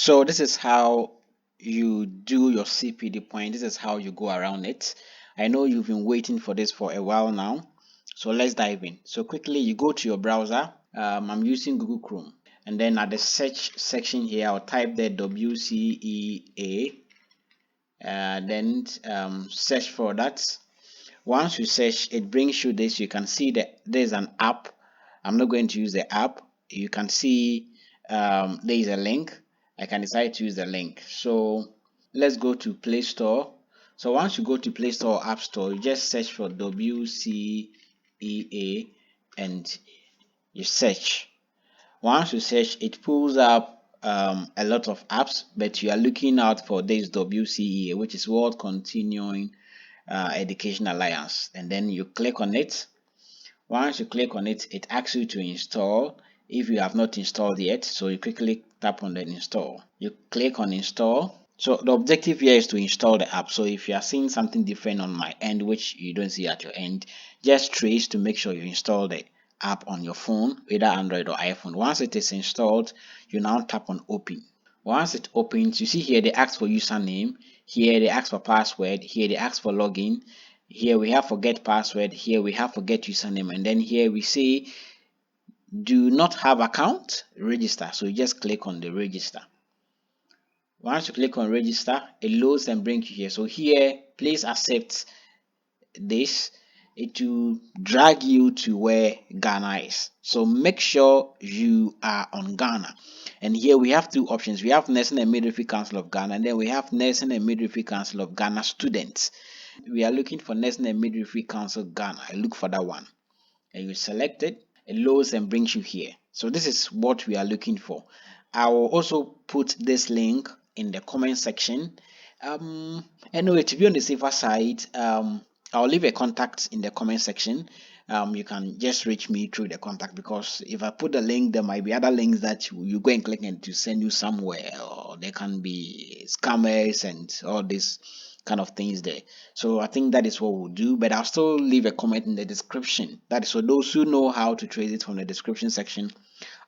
So this is how you do your CPD point. This is how you go around it. I know you've been waiting for this for a while now. So let's dive in. So quickly, you go to your browser. I'm using Google Chrome. And then at the search section here, I'll type the WCEA. Then search for that. Once you search, it brings you this. You can see that there's an app. I'm not going to use the app. You can see there is a link. I can decide to use the link. So let's go to Play Store. So once you go to Play Store or App Store, you just search for WCEA and you search. Once you search, it pulls up a lot of apps, but you are looking out for this WCEA, which is World Continuing Education Alliance, and then you click on it. Once you click on it, it asks you to install if you have not installed yet. So you quickly tap on the install. You click on install. So the objective here is to install the app. So if you are seeing something different on my end, which you don't see at your end, just trace to make sure you install the app on your phone, either Android or iPhone. Once it is installed, you now tap on open. Once it opens, you see here they ask for username, here they ask for password, here they ask for login, here we have forget password, here we have forget username, and then here we say do not have account, register. So you just click on the register. Once you click on register, it loads and brings you here. So here, please accept this. It will drag you to where Ghana is. So make sure you are on Ghana. And here we have two options. We have Nursing and Midwifery Council of Ghana, and then we have Nursing and Midwifery Council of Ghana students. We are looking for Nursing and Midwifery Council Ghana. I look for that one. And you select it. It loads and brings you here. So this is what we are looking for. I will also put this link in the comment section. Anyway, to be on the safer side, I'll leave a contact in the comment section. You can just reach me through the contact, because if I put the link, there might be other links that you go and click and to send you somewhere, or there can be scammers and all this kind of things there. So I think that is what we'll do, but I'll still leave a comment in the description. That is for those who know how to trace it from the description section.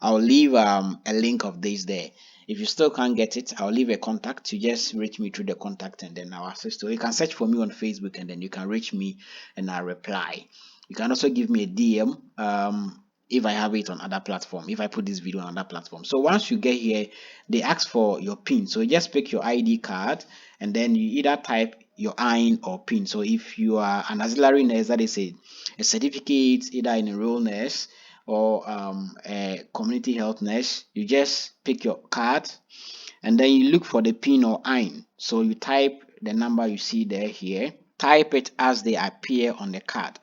I'll leave a link of this there. If you still can't get it, I'll leave a contact. You just reach me through the contact and then I'll assist you. You can search for me on Facebook and then you can reach me and I'll reply. You can also give me a DM if I have it on other platform, if I put this video on other platform. So once you get here, they ask for your PIN. So you just pick your ID card and then you either type your IN or PIN. So if you are an auxiliary nurse, that is a certificate, either in a role nurse or a community health nurse, you just pick your card and then you look for the PIN or IN. So you type the number you see there here, type it as they appear on the card.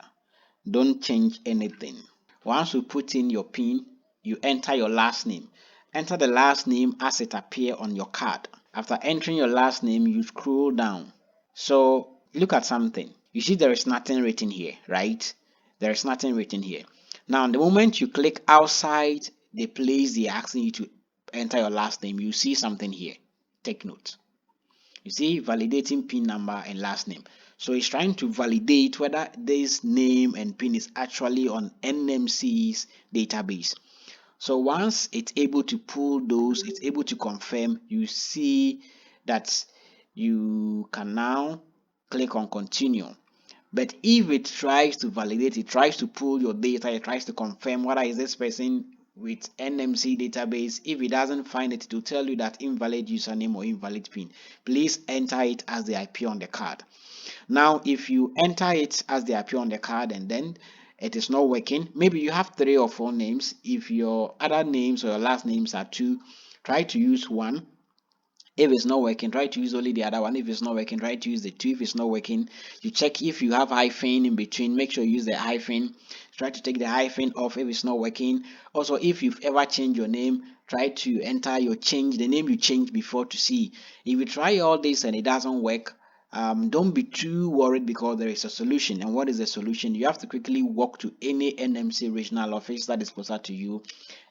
Don't change anything. Once you put in your PIN, you enter your last name. Enter the last name as it appears on your card. After entering your last name, you scroll down. So look at something. You see there is nothing written here, right? There is nothing written here. Now, the moment you click outside the place they're asking you to enter your last name, you see something here. Take note. You see validating PIN number and last name. So it's trying to validate whether this name and PIN is actually on NMC's database. So once it's able to pull those, it's able to confirm, you see that you can now click on continue. But if it tries to validate, it tries to pull your data, it tries to confirm whether is this person with NMC database. If it doesn't find it, it will tell you that invalid username or invalid PIN. Please enter it as they appear on the card. Now, if you enter it as they appear on the card and then it is not working, maybe you have 3 or 4 names. If your other names or your last names are 2, try to use one. If it's not working, try to use only the other one. If it's not working, try to use the 2. If it's not working, you check if you have hyphen in between. Make sure you use the hyphen. Try to take the hyphen off if it's not working. Also, if you've ever changed your name, try to enter the name you changed before to see. If you try all this and it doesn't work, don't be too worried, because there is a solution. And what is the solution? You have to quickly walk to any NMC regional office that is closer to you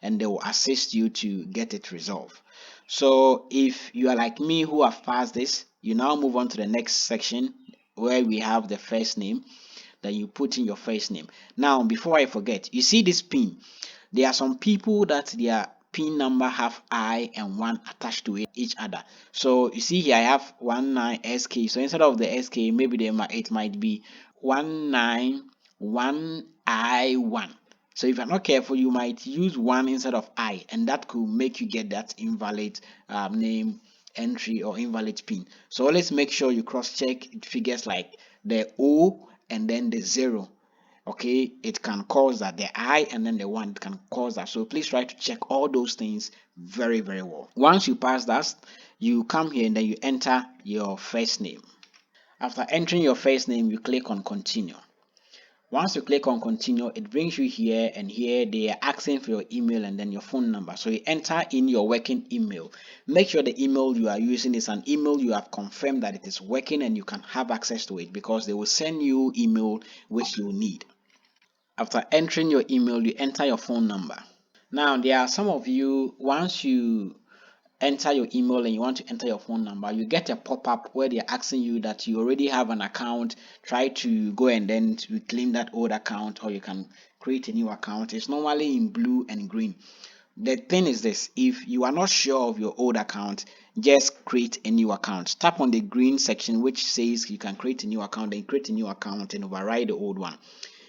and they will assist you to get it resolved. So if you are like me who have passed this, you now move on to the next section where we have the first name. Then you put in your first name. Now, before I forget, you see this PIN. There are some people that their pin number have I and 1 attached to each other. So you see here I have 19SK. So instead of the SK, maybe it might be 191I1. So if you're not careful, you might use 1 instead of I, and that could make you get that invalid name entry or invalid pin. So always make sure you cross-check figures like the O and then the 0. Okay, it can cause that, the I and then the 1 can cause that. So please try to check all those things very well. Once you pass that, you come here and then you enter your first name. After entering your first name, you click on continue. Once you click on continue, it brings you here, and here they are asking for your email and then your phone number. So you enter in your working email. Make sure the email you are using is an email you have confirmed that it is working and you can have access to it, because they will send you email which you need. After entering your email, you enter your phone number. Now there are some of you, once you enter your email and you want to enter your phone number, you get a pop-up where they're asking you that you already have an account. Try to go and then reclaim that old account, or you can create a new account. It's normally in blue and green. The thing is this: if you are not sure of your old account, just create a new account. Tap on the green section which says you can create a new account, then create a new account and override the old one.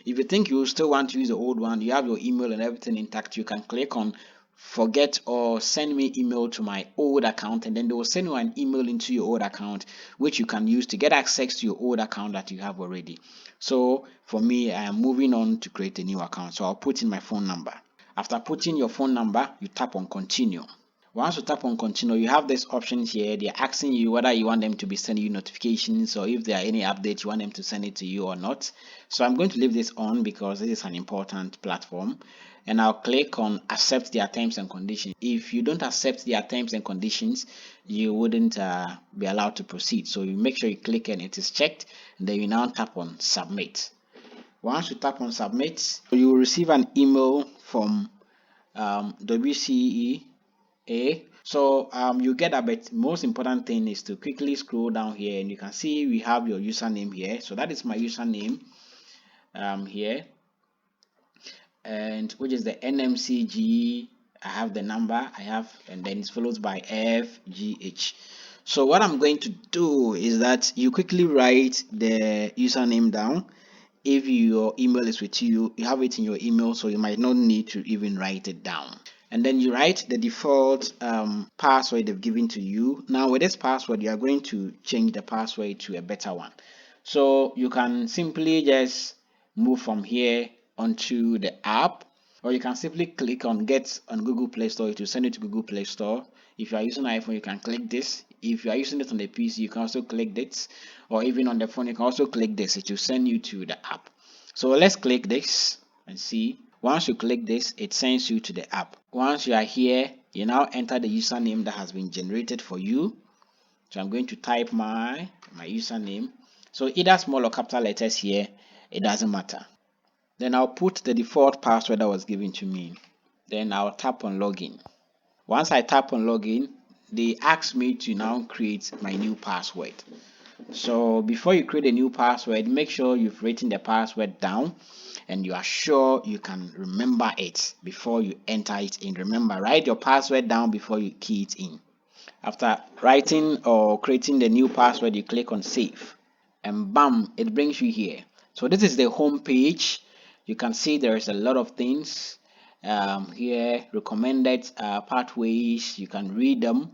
If you think you still want to use the old one, you have your email and everything intact, you can click on forget or send me email to my old account, and then they will send you an email into your old account which you can use to get access to your old account that you have already. So for me, I am moving on to create a new account, so I'll put in my phone number. After putting your phone number, you tap on continue. Once you tap on continue, you have this option here. They're asking you whether you want them to be sending you notifications, or if there are any updates you want them to send it to you or not. So I'm going to leave this on because this is an important platform, and I'll click on accept their terms and conditions. If you don't accept their terms and conditions, you wouldn't be allowed to proceed. So you make sure you click and it is checked, and then you now tap on submit. Once you tap on submit, you will receive an email from WCEA. So you get that, but most important thing is to quickly scroll down here, and you can see we have your username here. So that is my username here, and which is the NMCG. I have the number I have, and then it's followed by FGH. So what I'm going to do is that you quickly write the username down. If your email is with you, you have it in your email, so you might not need to even write it down. And then you write the default password they've given to you. Now with this password, you are going to change the password to a better one. So you can simply just move from here onto the app, or you can simply click on get on Google Play Store to send it to Google Play Store. If you are using iPhone, you can click this. If you are using it on the PC, you can also click this, or even on the phone, you can also click this. It will send you to the app. So let's click this and see. Once you click this, it sends you to the app. Once you are here, you now enter the username that has been generated for you. So I'm going to type my username. So either small or capital letters here, it doesn't matter. Then I'll put the default password that was given to me. Then I'll tap on login. Once I tap on login, they ask me to now create my new password. So before you create a new password, make sure you've written the password down and you are sure you can remember it before you enter it in. Remember, write your password down before you key it in. After writing or creating the new password, you click on save, and bam, it brings you here. So this is the home page. You can see there is a lot of things here, recommended pathways. You can read them.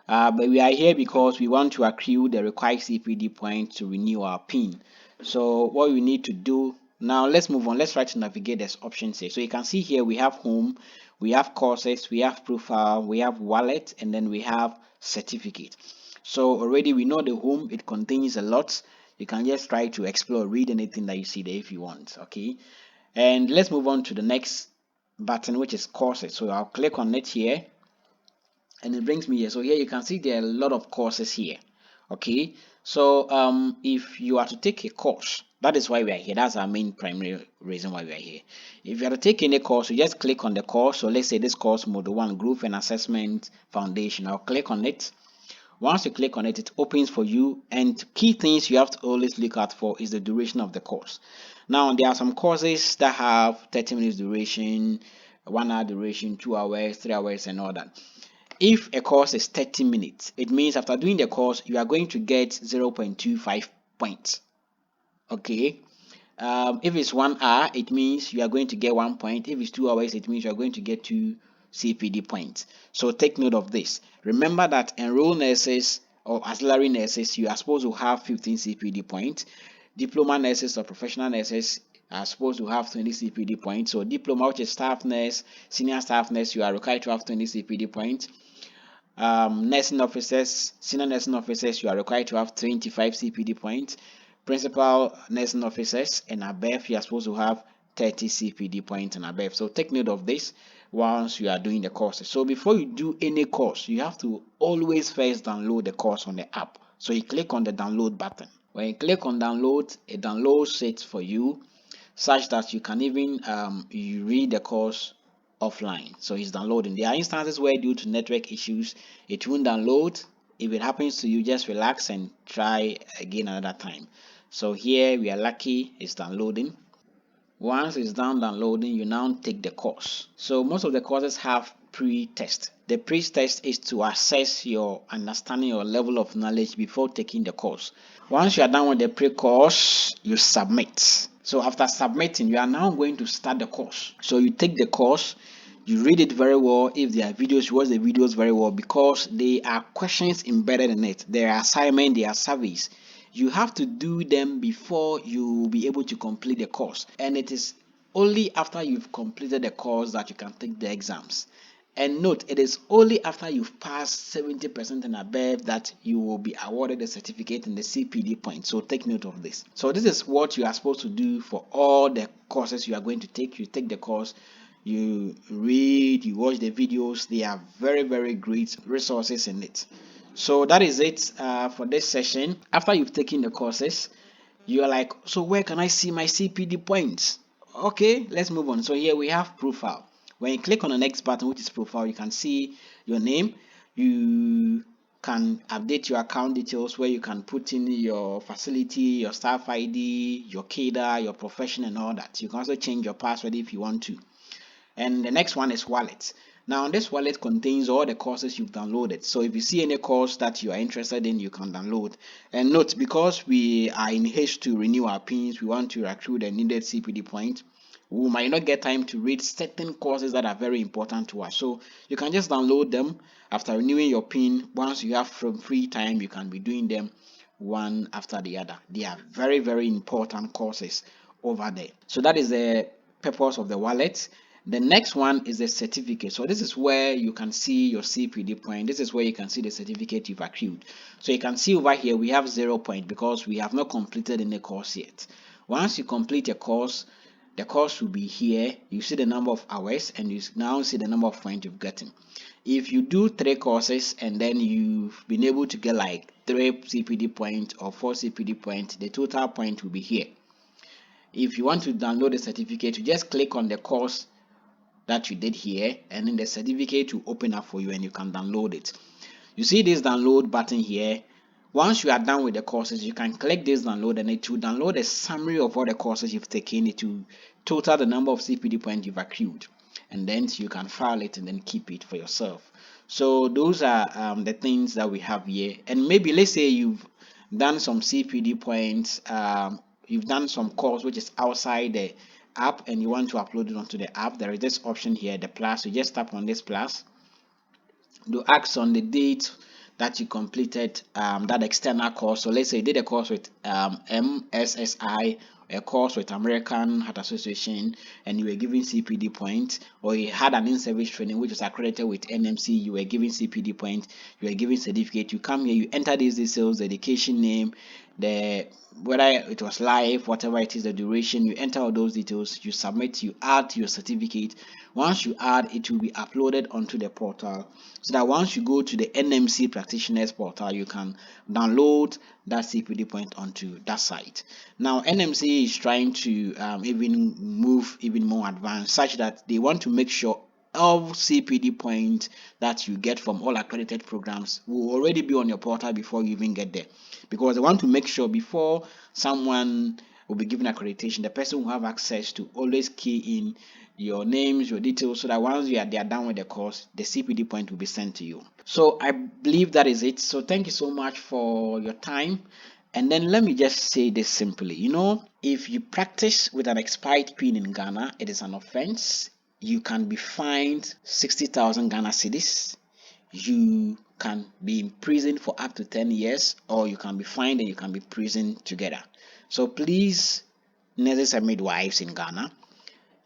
But we are here because we want to accrue the required CPD points to renew our PIN. So what we need to do now, let's move on. Let's try to navigate this options here. So you can see here we have home, we have courses, we have profile, we have wallet, and then we have certificate. So already we know the home, it contains a lot. You can just try to explore, read anything that you see there if you want. Okay, and let's move on to the next button, which is courses. So I'll click on it here, and it brings me here. So here you can see there are a lot of courses here. Okay, so if you are to take a course, that is why we are here. That's our main primary reason why we are here. If you are to take any course, you just click on the course. So let's say this course, module 1, Growth and Assessment Foundation. I'll click on it. Once you click on it, it opens for you, and key things you have to always look out for is the duration of the course. Now there are some courses that have 30 minutes duration, 1 hour duration, 2 hours, 3 hours, and all that. If a course is 30 minutes, it means after doing the course, you are going to get 0.25 points. Okay. If it's 1 hour, it means you are going to get 1 point. If it's 2 hours, it means you are going to get 2 CPD points. So take note of this. Remember that enrolled nurses or auxiliary nurses, you are supposed to have 15 CPD points. Diploma nurses or professional nurses are supposed to have 20 CPD points. So diploma, which is staff nurse, senior staff nurse, you are required to have 20 CPD points. Nursing officers, senior nursing officers, you are required to have 25 CPD points. Principal nursing officers and above, you are supposed to have 30 CPD points and above. So take note of this once you are doing the courses. So before you do any course, you have to always first download the course on the app. So you click on the download button. When you click on download, it downloads it for you such that you can even you read the course offline. So it's downloading. There are instances where due to network issues it won't download. If it happens to you, just relax and try again another time. So here we are lucky, it's downloading. Once it's done downloading, you now take the course. So most of the courses have pre-test. The pre-test is to assess your understanding or level of knowledge before taking the course. Once you are done with the pre-course, you submit. So after submitting, you are now going to start the course. So you take the course, you read it very well. If there are videos, you watch the videos very well because there are questions embedded in it. There are assignments, there are surveys. You have to do them before you will be able to complete the course. And it is only after you've completed the course that you can take the exams. And note, it is only after you've passed 70% and above that you will be awarded the certificate and the CPD point. So take note of this. So this is what you are supposed to do for all the courses you are going to take. You take the course, you read, you watch the videos. They are very, very great resources in it. So that is it for this session. After you've taken the courses, you are like, so where can I see my CPD points? Okay, let's move on. So here we have profile. When you click on the next button, which is profile, you can see your name. You can update your account details where you can put in your facility, your staff ID, your CADA, your profession, and all that. You can also change your password if you want to. And the next one is wallet. Now this wallet contains all the courses you've downloaded. So if you see any course that you are interested in, you can download. And note, because we are in haste to renew our pins, we want to accrue the needed CPD point, we might not get time to read certain courses that are very important to us. So you can just download them after renewing your pin. Once you have free time, you can be doing them one after the other. They are very, very important courses over there. So that is the purpose of the wallet. The next one is the certificate. So this is where you can see your CPD point. This is where you can see the certificate you've accrued. So you can see over here we have 0 point because we have not completed any course yet. Once you complete a course, the course will be here. You see the number of hours and you now see the number of points you've gotten. If you do 3 courses and then you've been able to get like 3 CPD points or 4 CPD points, the total point will be here. If you want to download the certificate, you just click on the course that you did here and then the certificate will open up for you and you can download it. You see this download button here. Once you are done with the courses, you can click this download and it will download a summary of all the courses you've taken. It will total the number of CPD points you've accrued, and then you can file it and then keep it for yourself. So those are the things that we have here. And maybe let's say you've done some CPD points, you've done some course which is outside the app and you want to upload it onto the app. There is this option here, the plus. You just tap on this plus. Do ask on the date that you completed that external course. So let's say you did a course with MSSI, a course with American Heart Association, and you were given CPD point, or you had an in-service training which is accredited with NMC, you were given CPD point, you were given certificate. You come here, you enter these details, the education name, the whether it was live, whatever it is, the duration, you enter all those details, you submit, you add your certificate. Once you add, it will be uploaded onto the portal so that once you go to the NMC practitioners portal, you can download that CPD point onto that site. Now NMC is trying to even move even more advanced, such that they want to make sure all CPD points that you get from all accredited programs will already be on your portal before you even get there, because they want to make sure before someone will be given accreditation, the person will have access to always key in your names, your details, so that once they are done with the course, the CPD point will be sent to you. So I believe that is it. So thank you so much for your time. And then let me just say this simply. If you practice with an expired PIN in Ghana, it is an offense. You can be fined 60,000 Ghana cedis. You can be in prison for up to 10 years, or you can be fined and you can be imprisoned together. So please, nurses and midwives in Ghana,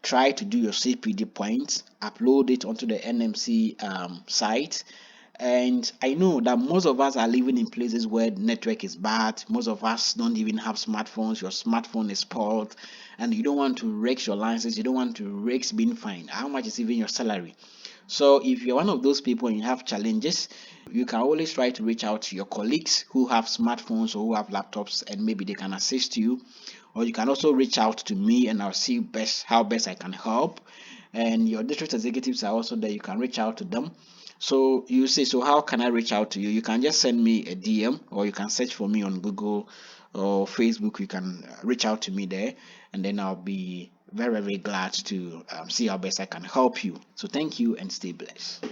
try to do your CPD points, upload it onto the NMC site. And I know that most of us are living in places where network is bad. Most of us don't even have smartphones. Your smartphone is spoiled, and you don't want to risk your license. You don't want to risk being fined. How much is even your salary? So if you're one of those people and you have challenges, you can always try to reach out to your colleagues who have smartphones or who have laptops, and maybe they can assist you. Or you can also reach out to me and I'll see how best I can help. And your district executives are also there. You can reach out to them. So you say, so how can I reach out to you? You can just send me a DM, or you can search for me on Google or Facebook. You can reach out to me there, and then I'll be very, very glad to see how best I can help you. So thank you and stay blessed.